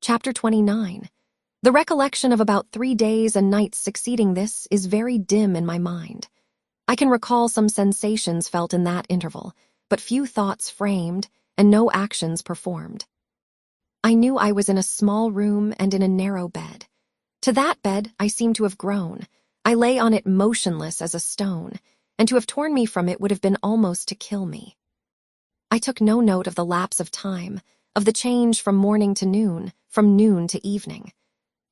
Chapter 29. The recollection of about 3 days and nights succeeding this is very dim in my mind. I can recall some sensations felt in that interval, but few thoughts framed and no actions performed. I knew I was in a small room and in a narrow bed. To that bed I seemed to have grown. I lay on it motionless as a stone, and to have torn me from it would have been almost to kill me. I took no note of the lapse of time, of the change from morning to noon, from noon to evening.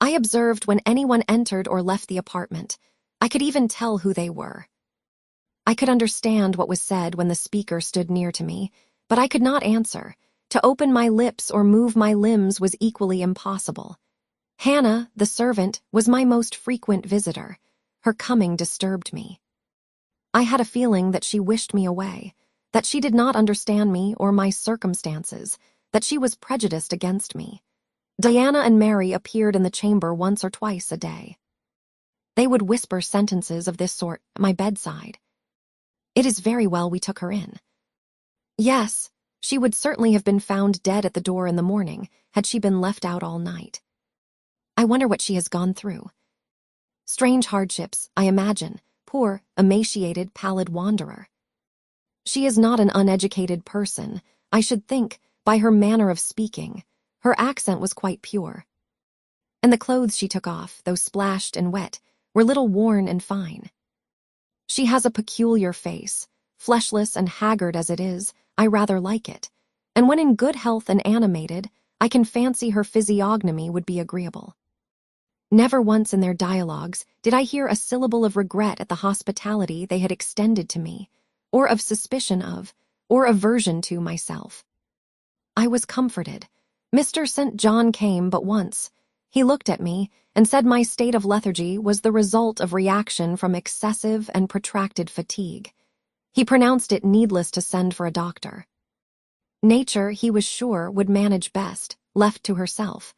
I observed when anyone entered or left the apartment. I could even tell who they were. I could understand what was said when the speaker stood near to me, but I could not answer. To open my lips or move my limbs was equally impossible. Hannah, the servant, was my most frequent visitor. Her coming disturbed me. I had a feeling that she wished me away, that she did not understand me or my circumstances, that she was prejudiced against me. Diana and Mary appeared in the chamber once or twice a day. They would whisper sentences of this sort at my bedside. It is very well we took her in. Yes, she would certainly have been found dead at the door in the morning had she been left out all night. I wonder what she has gone through. Strange hardships, I imagine, poor, emaciated, pallid wanderer. She is not an uneducated person, I should think, by her manner of speaking. Her accent was quite pure. And the clothes she took off, though splashed and wet, were little worn and fine. She has a peculiar face. Fleshless and haggard as it is, I rather like it, and when in good health and animated, I can fancy her physiognomy would be agreeable. Never once in their dialogues did I hear a syllable of regret at the hospitality they had extended to me, or of suspicion of, or aversion to myself. I was comforted. Mr. St. John came but once. He looked at me and said my state of lethargy was the result of reaction from excessive and protracted fatigue. He pronounced it needless to send for a doctor. Nature, he was sure, would manage best, left to herself.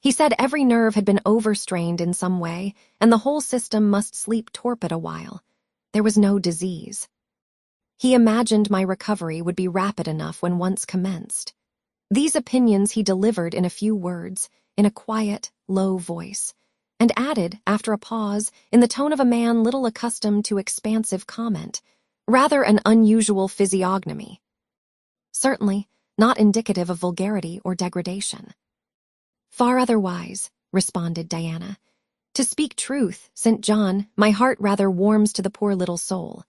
He said every nerve had been overstrained in some way, and the whole system must sleep torpid a while. There was no disease. He imagined my recovery would be rapid enough when once commenced. These opinions he delivered in a few words, in a quiet, low voice, and added, after a pause, in the tone of a man little accustomed to expansive comment, rather an unusual physiognomy. Certainly, not indicative of vulgarity or degradation. Far otherwise, responded Diana. To speak truth, St. John, my heart rather warms to the poor little soul.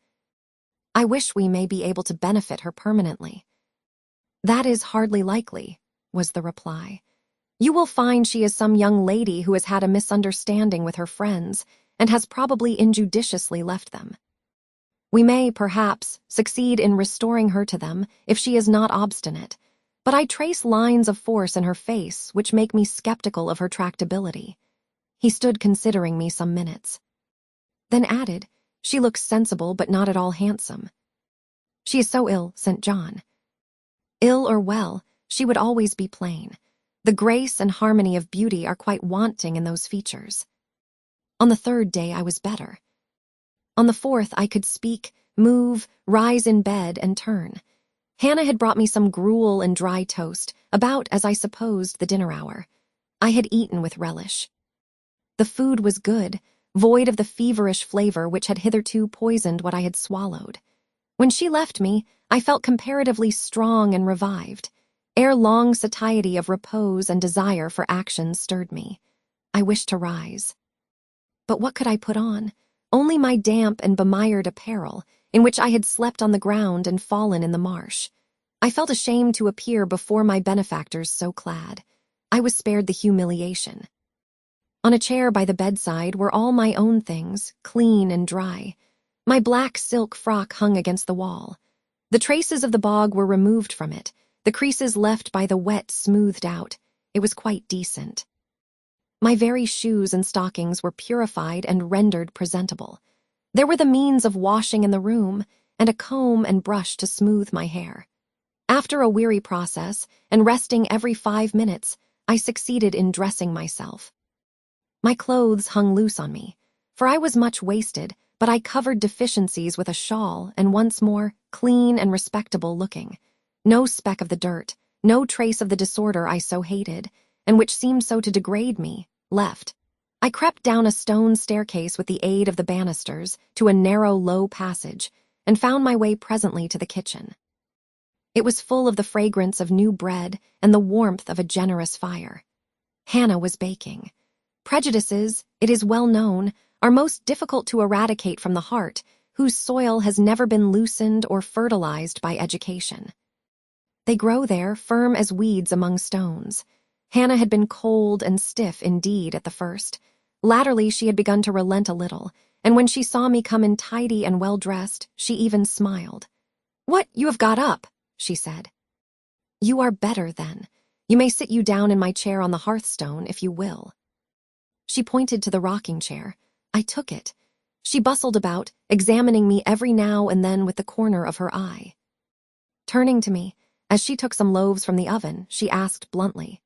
I wish we may be able to benefit her permanently. That is hardly likely, was the reply. You will find she is some young lady who has had a misunderstanding with her friends and has probably injudiciously left them. We may, perhaps, succeed in restoring her to them if she is not obstinate, but I trace lines of force in her face which make me skeptical of her tractability. He stood considering me some minutes. Then added, she looks sensible but not at all handsome. She is so ill, St. John. Ill or well, she would always be plain. The grace and harmony of beauty are quite wanting in those features. On the 3rd day I was better. On the 4th I could speak, move, rise in bed, and turn. Hannah had brought me some gruel and dry toast, about, as I supposed, the dinner hour. I had eaten with relish. The food was good, void of the feverish flavor which had hitherto poisoned what I had swallowed. When she left me, I felt comparatively strong and revived. Ere long satiety of repose and desire for action stirred me. I wished to rise. But what could I put on? Only my damp and bemired apparel, in which I had slept on the ground and fallen in the marsh. I felt ashamed to appear before my benefactors so clad. I was spared the humiliation. On a chair by the bedside were all my own things, clean and dry. My black silk frock hung against the wall. The traces of the bog were removed from it, the creases left by the wet smoothed out. It was quite decent. My very shoes and stockings were purified and rendered presentable. There were the means of washing in the room, and a comb and brush to smooth my hair. After a weary process, and resting every 5 minutes, I succeeded in dressing myself. My clothes hung loose on me, for I was much wasted, but I covered deficiencies with a shawl, and once more, clean and respectable looking. No speck of the dirt, no trace of the disorder I so hated, and which seemed so to degrade me, left. I crept down a stone staircase with the aid of the banisters to a narrow, low passage, and found my way presently to the kitchen. It was full of the fragrance of new bread and the warmth of a generous fire. Hannah was baking. Prejudices, it is well known, are most difficult to eradicate from the heart, whose soil has never been loosened or fertilized by education. They grow there, firm as weeds among stones. Hannah had been cold and stiff indeed at the first. Latterly she had begun to relent a little, and when she saw me come in tidy and well-dressed, she even smiled. "What, you have got up," she said. "You are better, then. You may sit you down in my chair on the hearthstone, if you will." She pointed to the rocking chair. I took it. She bustled about, examining me every now and then with the corner of her eye. Turning to me, as she took some loaves from the oven, she asked bluntly,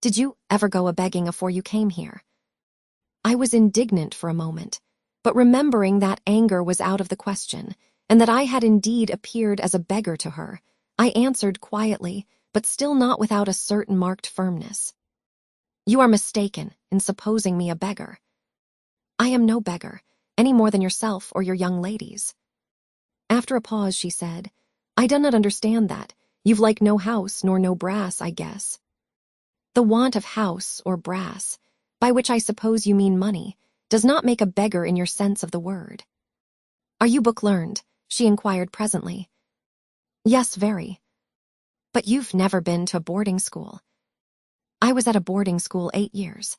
"Did you ever go a-begging afore you came here?" I was indignant for a moment, but remembering that anger was out of the question, and that I had indeed appeared as a beggar to her, I answered quietly, but still not without a certain marked firmness. "You are mistaken in supposing me a beggar. I am no beggar, any more than yourself or your young ladies." After a pause she said, "I do not understand that. You've like no house nor no brass, I guess." "The want of house or brass, by which I suppose you mean money, does not make a beggar in your sense of the word." "Are you book-learned?" she inquired presently. "Yes, very." "But you've never been to a boarding school." "I was at a boarding school 8 years."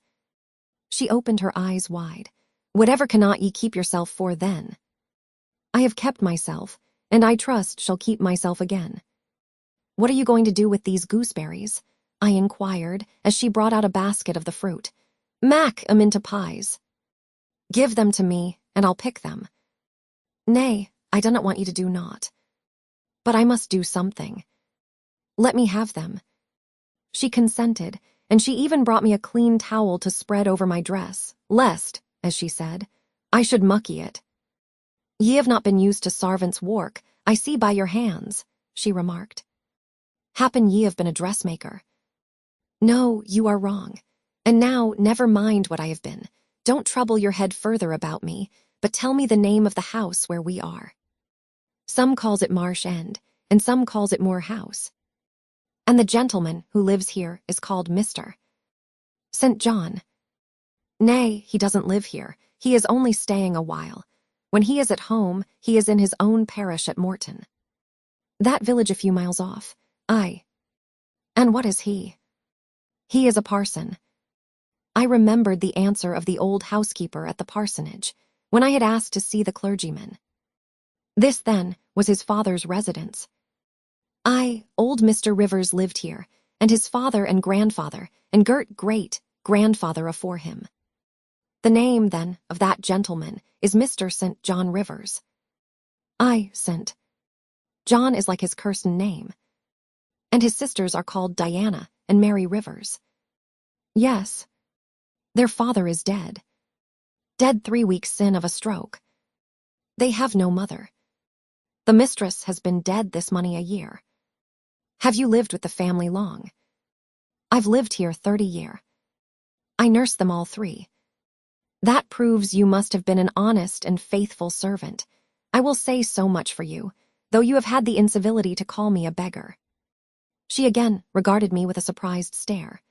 She opened her eyes wide. "Whatever cannot ye keep yourself for then?" "I have kept myself, and I trust shall keep myself again." "What are you going to do with these gooseberries?" I inquired, as she brought out a basket of the fruit. "Mack 'em into pies." "Give them to me, and I'll pick them." "Nay, I do not want you to do naught." "But I must do something." "Let me have them." She consented, and she even brought me a clean towel to spread over my dress, lest, as she said, I should mucky it. "Ye have not been used to sarvant's work, I see by your hands," she remarked. "Happen ye have been a dressmaker." "No, you are wrong. And now, never mind what I have been. Don't trouble your head further about me, but tell me the name of the house where we are." "Some calls it Marsh End, and some calls it Moor House." "And the gentleman who lives here is called Mr. St. John." "Nay, he doesn't live here. He is only staying a while. When he is at home, he is in his own parish at Morton." "That village a few miles off." "Aye." "And what is he?" "He is a parson." I remembered the answer of the old housekeeper at the parsonage, when I had asked to see the clergyman. This, then, was his father's residence. Aye, old Mr. Rivers lived here, and his father and grandfather, and great-grandfather afore him. The name, then, of that gentleman is Mr. St. John Rivers. Aye, St. John is like his Kirsten name. And his sisters are called Diana and Mary Rivers. Yes. Their father is dead. Dead 3 weeks sin of a stroke. They have no mother. The mistress has been dead this many a year. Have you lived with the family long? I've lived here 30 year. I nursed them all 3. That proves you must have been an honest and faithful servant. I will say so much for you, though you have had the incivility to call me a beggar. She again regarded me with a surprised stare.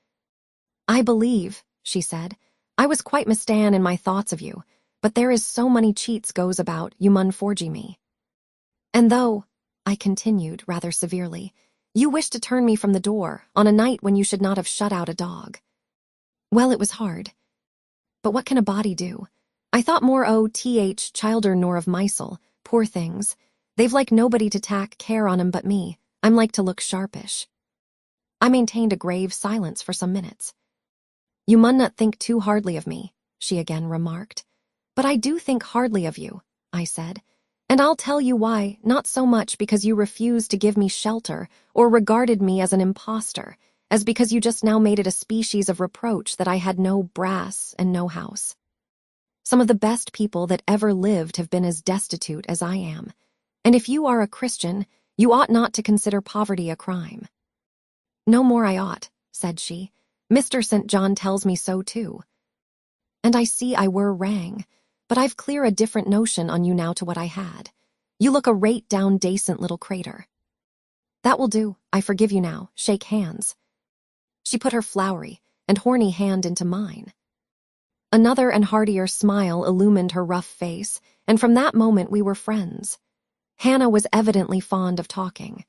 "I believe," she said, "I was quite mistan in my thoughts of you, but there is so many cheats goes about, you mun forgy me. And though," I continued rather severely, "you wish to turn me from the door on a night when you should not have shut out a dog. Well, it was hard. But what can a body do? I thought more o.th. childer nor of mysel, poor things. They've like nobody to tack care on 'em but me. I'm like to look sharpish." I maintained a grave silence for some minutes. "You mun not think too hardly of me," she again remarked. "But I do think hardly of you," I said, "and I'll tell you why, not so much because you refused to give me shelter or regarded me as an impostor, as because you just now made it a species of reproach that I had no brass and no house. Some of the best people that ever lived have been as destitute as I am, and if you are a Christian, you ought not to consider poverty a crime." "No more I ought," said she, Mr. St. John tells me so too. And I see I were wrang, but I've clear a different notion on you now to what I had. You look a rate down dacent little crater. That will do, I forgive you now, shake hands. She put her flowery and horny hand into mine. Another and heartier smile illumined her rough face, and from that moment we were friends. Hannah was evidently fond of talking.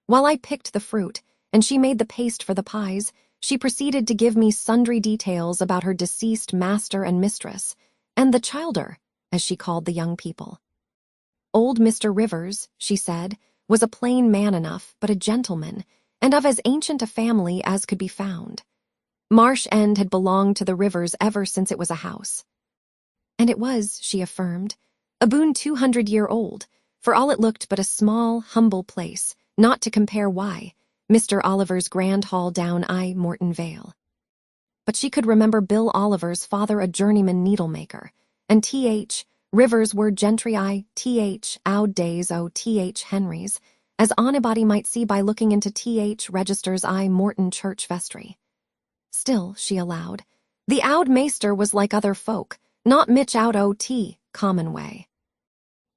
While I picked the fruit, and she made the paste for the pies, she proceeded to give me sundry details about her deceased master and mistress, and the childer, as she called the young people. Old Mr. Rivers, she said, was a plain man enough, but a gentleman, and of as ancient a family as could be found. Marsh End had belonged to the Rivers ever since it was a house. And it was, she affirmed, aboon 200-year-old, for all it looked but a small, humble place, not to compare why, Mr. Oliver's grand hall down I Morton Vale. But she could remember Bill Oliver's father a journeyman needlemaker, and T.H. Rivers were gentry I T.H. Oud days o T.H. Henry's, as anybody might see by looking into T.H. Registers I Morton Church vestry. Still, she allowed, the Oud Maester was like other folk, not mitch out o.t. common way.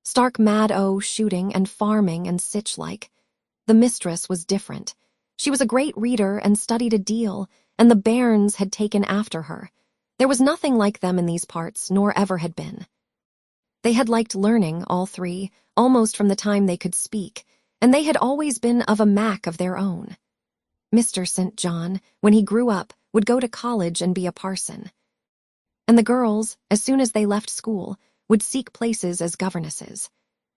Stark mad o shooting and farming and sich like. The mistress was different. She was a great reader and studied a deal, and the bairns had taken after her. There was nothing like them in these parts, nor ever had been. They had liked learning, all three, almost from the time they could speak, and they had always been of a mack of their own. Mr. St. John, when he grew up, would go to college and be a parson. And the girls, as soon as they left school, would seek places as governesses.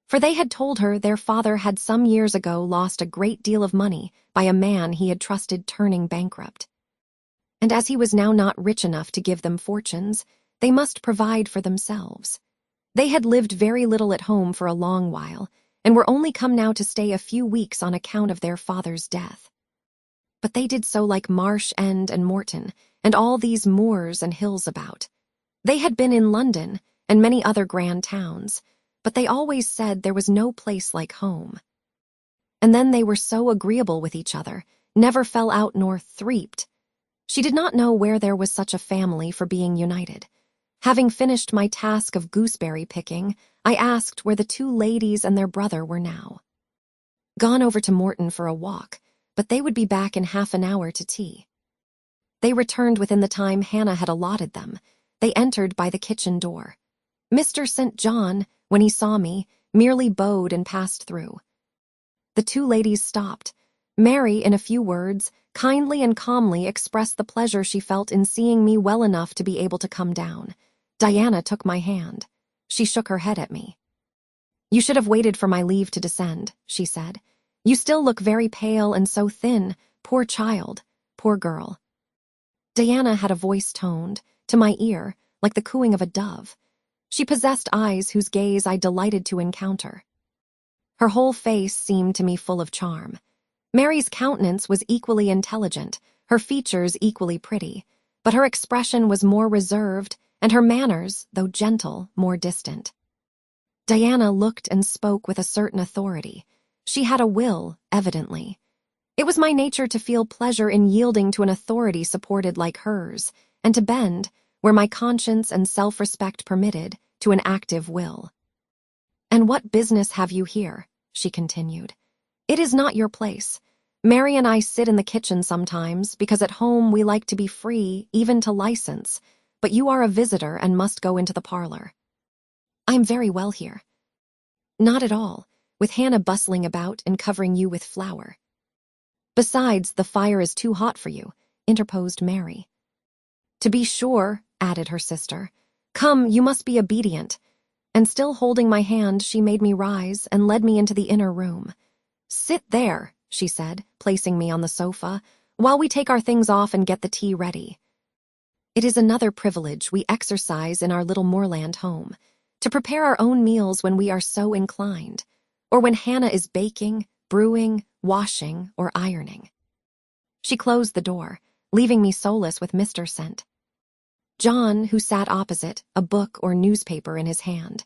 For they had told her their father had some years ago lost a great deal of money by a man he had trusted turning bankrupt. And as he was now not rich enough to give them fortunes, they must provide for themselves. They had lived very little at home for a long while, and were only come now to stay a few weeks on account of their father's death. But they did so like Marsh End and Morton, and all these moors and hills about. They had been in London, and many other grand towns, but they always said there was no place like home. And then they were so agreeable with each other, never fell out nor threeped. She did not know where there was such a family for being united. Having finished my task of gooseberry picking, I asked where the two ladies and their brother were now. Gone over to Morton for a walk, but they would be back in half an hour to tea. They returned within the time Hannah had allotted them. They entered by the kitchen door. Mr. St. John, when he saw me, merely bowed and passed through. The two ladies stopped. Mary, in a few words, kindly and calmly expressed the pleasure she felt in seeing me well enough to be able to come down. Diana took my hand. She shook her head at me. "You should have waited for my leave to descend," she said. "You still look very pale and so thin. Poor child, poor girl." Diana had a voice toned, to my ear, like the cooing of a dove. She possessed eyes whose gaze I delighted to encounter. Her whole face seemed to me full of charm. Mary's countenance was equally intelligent, her features equally pretty, but her expression was more reserved, and her manners, though gentle, more distant. Diana looked and spoke with a certain authority. She had a will, evidently. It was my nature to feel pleasure in yielding to an authority supported like hers, and to bend, where my conscience and self-respect permitted, to an active will. "And what business have you here?" she continued. "It is not your place. Mary and I sit in the kitchen sometimes, because at home we like to be free, even to license, but you are a visitor and must go into the parlor." "I'm very well here." "Not at all, with Hannah bustling about and covering you with flour." "Besides, the fire is too hot for you," interposed Mary. "To be sure," added her sister. "Come, you must be obedient." And still holding my hand, she made me rise and led me into the inner room. "Sit there," she said, placing me on the sofa, "while we take our things off and get the tea ready." It is another privilege we exercise in our little moorland home, to prepare our own meals when we are so inclined, or when Hannah is baking, brewing, washing, or ironing. She closed the door, leaving me solus with Mr. St. John, who sat opposite, a book or newspaper in his hand.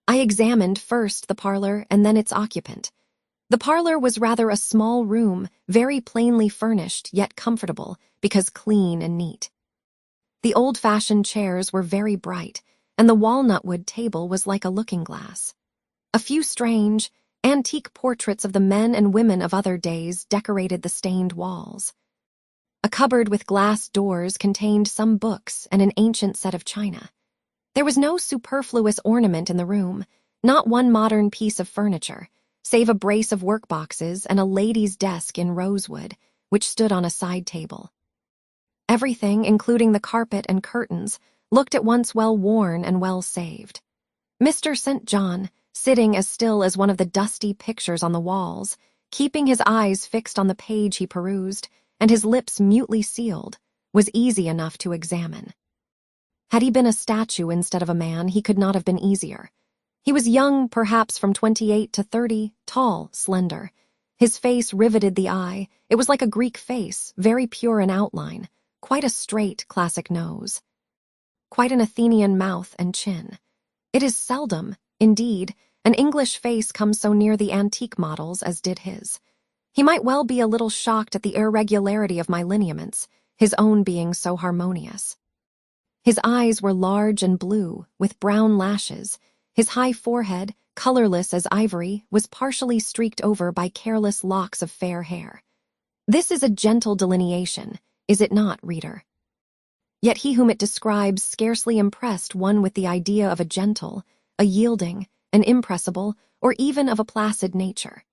I examined first the parlor and then its occupant. The parlor was rather a small room, very plainly furnished, yet comfortable, because clean and neat. The old-fashioned chairs were very bright, and the walnut-wood table was like a looking-glass. A few strange, antique portraits of the men and women of other days decorated the stained walls. A cupboard with glass doors contained some books and an ancient set of china. There was no superfluous ornament in the room, not one modern piece of furniture, save a brace of workboxes and a lady's desk in rosewood, which stood on a side table. Everything, including the carpet and curtains, looked at once well worn and well saved. Mr. St. John, sitting as still as one of the dusty pictures on the walls, keeping his eyes fixed on the page he perused, and his lips mutely sealed, was easy enough to examine. Had he been a statue instead of a man, he could not have been easier. He was young, perhaps from 28 to 30, tall, slender. His face riveted the eye. It was like a Greek face, very pure in outline, quite a straight, classic nose, quite an Athenian mouth and chin. It is seldom, indeed, an English face comes so near the antique models as did his. He might well be a little shocked at the irregularity of my lineaments, his own being so harmonious. His eyes were large and blue, with brown lashes. His high forehead, colorless as ivory, was partially streaked over by careless locks of fair hair. This is a gentle delineation, is it not, reader? Yet he whom it describes scarcely impressed one with the idea of a gentle, a yielding, an impressible, or even of a placid nature.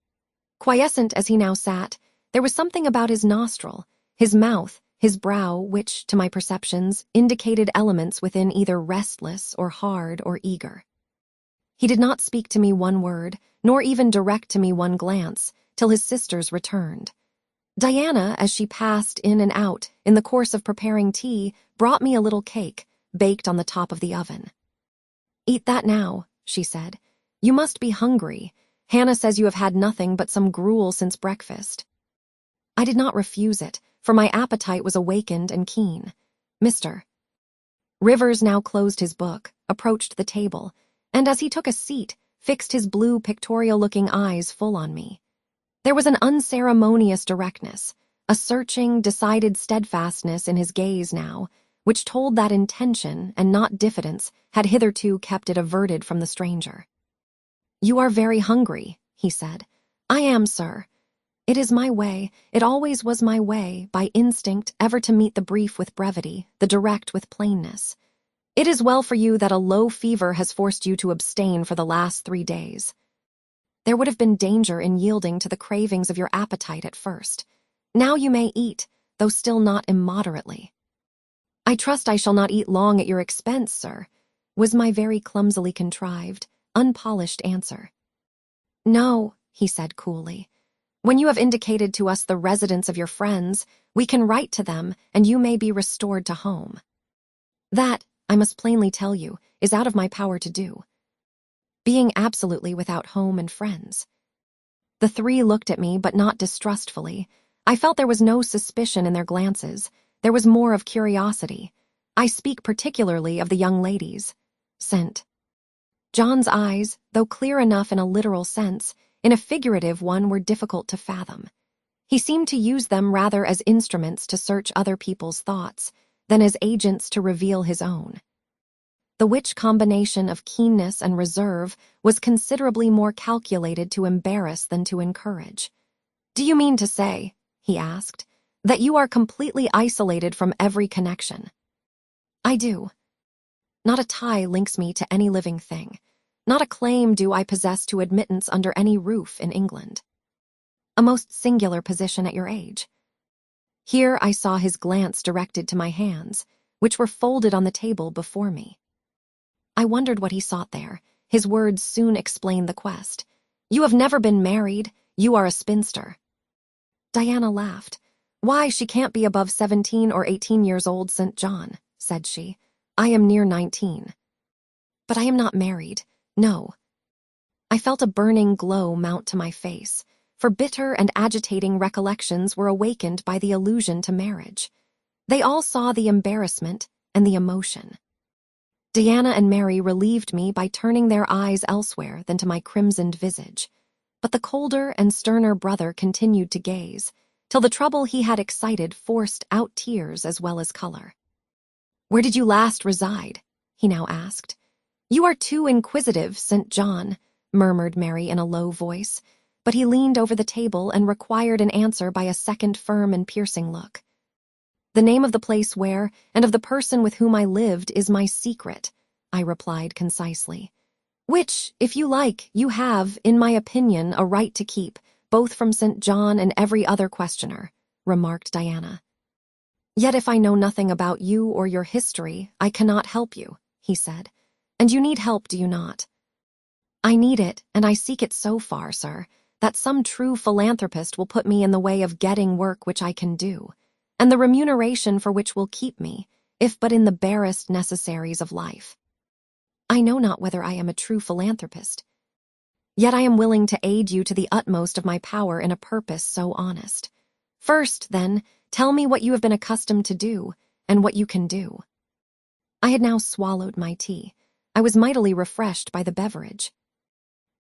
Quiescent as he now sat, there was something about his nostril, his mouth, his brow, which, to my perceptions, indicated elements within either restless or hard or eager. He did not speak to me one word, nor even direct to me one glance, till his sisters returned. Diana, as she passed in and out in the course of preparing tea, brought me a little cake, baked on the top of the oven. "Eat that now," she said. "You must be hungry. Hannah says you have had nothing but some gruel since breakfast." I did not refuse it, for my appetite was awakened and keen. Mr. Rivers now closed his book, approached the table, and as he took a seat, fixed his blue pictorial-looking eyes full on me. There was an unceremonious directness, a searching, decided steadfastness in his gaze now, which told that intention and not diffidence had hitherto kept it averted from the stranger. "You are very hungry," he said. "I am, sir. It is my way, it always was my way, by instinct, ever to meet the brief with brevity, the direct with plainness. It is well for you that a low fever has forced you to abstain for the last 3 days. There would have been danger in yielding to the cravings of your appetite at first. Now you may eat, though still not immoderately." "I trust I shall not eat long at your expense, sir," was my very clumsily contrived, unpolished answer. "No," he said coolly. "When you have indicated to us the residence of your friends, we can write to them, and you may be restored to home. That, I must plainly tell you, is out of my power to do. Being absolutely without home and friends." The three looked at me, but not distrustfully. I felt there was no suspicion in their glances. There was more of curiosity. I speak particularly of the young ladies. St. John's eyes, though clear enough in a literal sense, in a figurative one were difficult to fathom. He seemed to use them rather as instruments to search other people's thoughts than as agents to reveal his own. The which combination of keenness and reserve was considerably more calculated to embarrass than to encourage. "Do you mean to say," he asked, "that you are completely isolated from every connection?" "I do. Not a tie links me to any living thing. Not a claim do I possess to admittance under any roof in England. A most singular position at your age." Here I saw his glance directed to my hands, which were folded on the table before me. I wondered what he sought there. His words soon explained the quest. "You have never been married. You are a spinster." Diana laughed. "Why, she can't be above 17 or 18 years old, St. John," said she. "I am near 19. But I am not married. No." I felt a burning glow mount to my face, for bitter and agitating recollections were awakened by the allusion to marriage. They all saw the embarrassment and the emotion. Diana and Mary relieved me by turning their eyes elsewhere than to my crimsoned visage. But the colder and sterner brother continued to gaze, till the trouble he had excited forced out tears as well as color. "Where did you last reside?" he now asked. "You are too inquisitive, St. John," murmured Mary in a low voice, but he leaned over the table and required an answer by a second firm and piercing look. "The name of the place where, and of the person with whom I lived, is my secret," I replied concisely. "Which, if you like, you have, in my opinion, a right to keep, both from St. John and every other questioner," remarked Diana. "Yet if I know nothing about you or your history, I cannot help you," he said. "And you need help, do you not?" "I need it, and I seek it so far, sir, that some true philanthropist will put me in the way of getting work which I can do, and the remuneration for which will keep me, if but in the barest necessaries of life. I know not whether I am a true philanthropist, yet I am willing to aid you to the utmost of my power in a purpose so honest. First, then, tell me what you have been accustomed to do, and what you can do." I had now swallowed my tea. I was mightily refreshed by the beverage.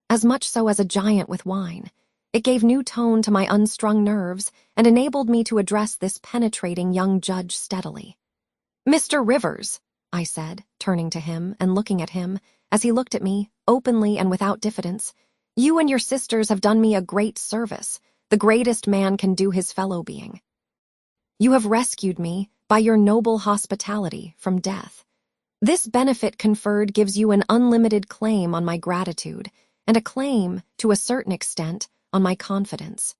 As much so as a giant with wine. It gave new tone to my unstrung nerves and enabled me to address this penetrating young judge steadily. "Mr. Rivers," I said, turning to him and looking at him, as he looked at me, openly and without diffidence, "you and your sisters have done me a great service, the greatest man can do his fellow being. You have rescued me, by your noble hospitality, from death. This benefit conferred gives you an unlimited claim on my gratitude, and a claim, to a certain extent, on my confidence.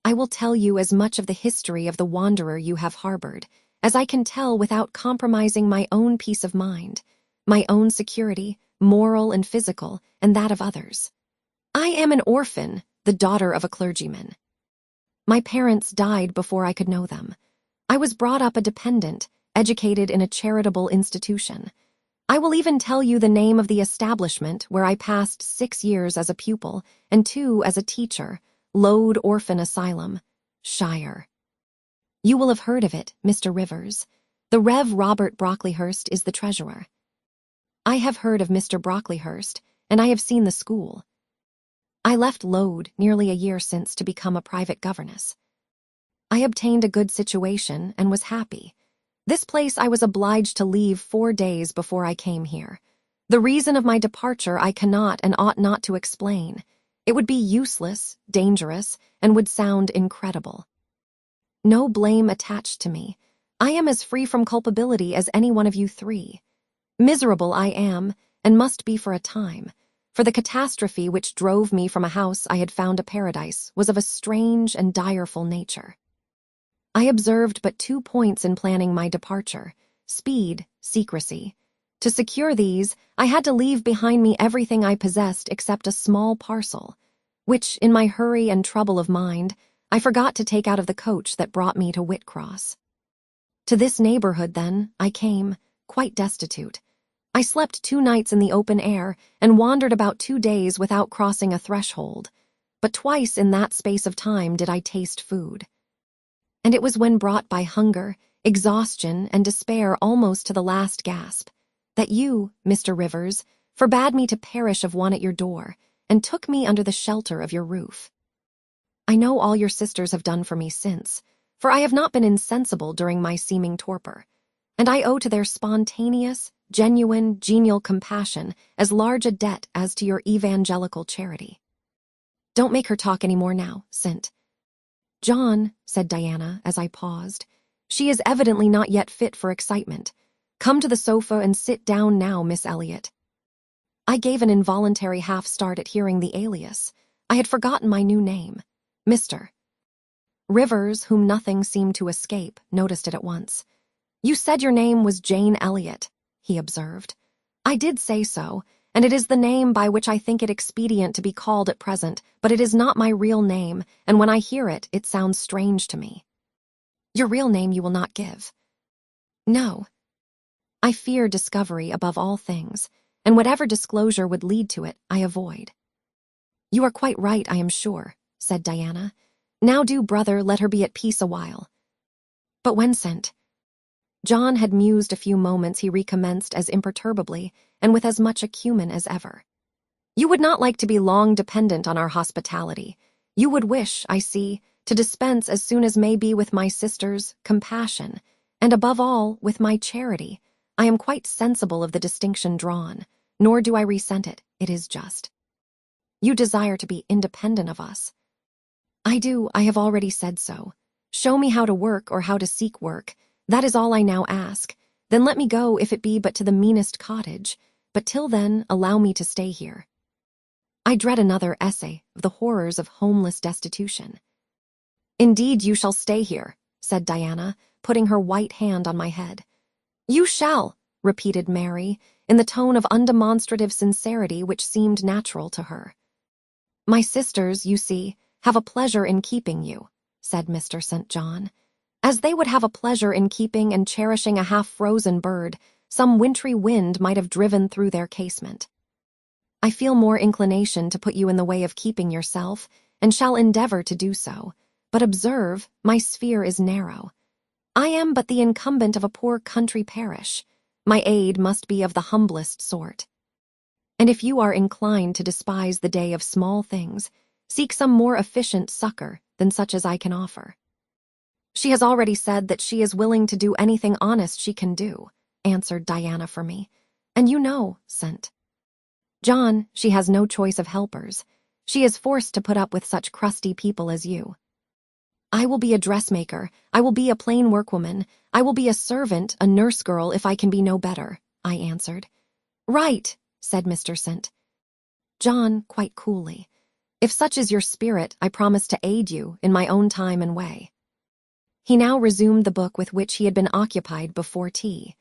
I will tell you as much of the history of the wanderer you have harbored, as I can tell without compromising my own peace of mind, my own security, moral and physical, and that of others. I am an orphan, the daughter of a clergyman. My parents died before I could know them. I was brought up a dependent, educated in a charitable institution. I will even tell you the name of the establishment where I passed 6 years as a pupil and 2 as a teacher, Lode Orphan Asylum, Shire. You will have heard of it, Mr. Rivers. The Rev. Robert Brocklehurst is the treasurer. I have heard of Mr. Brocklehurst, and I have seen the school. I left Lode nearly a year since to become a private governess. I obtained a good situation and was happy. This place I was obliged to leave 4 days before I came here. The reason of my departure I cannot and ought not to explain. It would be useless, dangerous, and would sound incredible. No blame attached to me. I am as free from culpability as any one of you 3. Miserable I am, and must be for a time, for the catastrophe which drove me from a house I had found a paradise was of a strange and direful nature. I observed but 2 points in planning my departure: speed, secrecy. To secure these, I had to leave behind me everything I possessed except a small parcel, which, in my hurry and trouble of mind, I forgot to take out of the coach that brought me to Whitcross. To this neighborhood, then, I came, quite destitute. I slept 2 nights in the open air and wandered about 2 days without crossing a threshold, but twice in that space of time did I taste food. And it was when brought by hunger, exhaustion, and despair almost to the last gasp, that you, Mr. Rivers, forbade me to perish of want at your door, and took me under the shelter of your roof. I know all your sisters have done for me since, for I have not been insensible during my seeming torpor, and I owe to their spontaneous, genuine, genial compassion as large a debt as to your evangelical charity. Don't make her talk any more now, St. John, said Diana as I paused. She is evidently not yet fit for excitement. Come to the sofa and sit down now, Miss Elliot. I gave an involuntary half-start at hearing the alias. I had forgotten my new name. Mr. Rivers, whom nothing seemed to escape, noticed it at once. You said your name was Jane Elliot, he observed. I did say so, and it is the name by which I think it expedient to be called at present, but it is not my real name, and when I hear it, it sounds strange to me. Your real name you will not give. No. I fear discovery above all things, and whatever disclosure would lead to it, I avoid. You are quite right, I am sure, said Diana. Now do, brother, let her be at peace a while. But when sent? John had mused a few moments. He recommenced as imperturbably and with as much acumen as ever. You would not like to be long dependent on our hospitality. You would wish, I see, to dispense as soon as may be with my sister's compassion, and above all, with my charity. I am quite sensible of the distinction drawn, nor do I resent it. It is just. You desire to be independent of us. I do, I have already said so. Show me how to work or how to seek work. That is all I now ask. Then let me go, if it be but to the meanest cottage. But till then, allow me to stay here. I dread another essay of the horrors of homeless destitution. Indeed, you shall stay here, said Diana, putting her white hand on my head. You shall, repeated Mary, in the tone of undemonstrative sincerity which seemed natural to her. My sisters, you see, have a pleasure in keeping you, said Mr. St. John, as they would have a pleasure in keeping and cherishing a half-frozen bird some wintry wind might have driven through their casement. I feel more inclination to put you in the way of keeping yourself, and shall endeavor to do so. But observe, my sphere is narrow. I am but the incumbent of a poor country parish. My aid must be of the humblest sort. And if you are inclined to despise the day of small things, seek some more efficient succor than such as I can offer. She has already said that she is willing to do anything honest she can do, answered Diana for me. And you know, St. John, she has no choice of helpers. She is forced to put up with such crusty people as you. I will be a dressmaker, I will be a plain workwoman, I will be a servant, a nurse girl, if I can be no better, I answered. Right, said Mr. St. John, quite coolly. If such is your spirit, I promise to aid you in my own time and way. He now resumed the book with which he had been occupied before tea.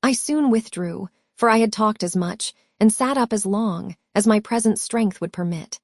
I soon withdrew, for I had talked as much, and sat up as long, as my present strength would permit.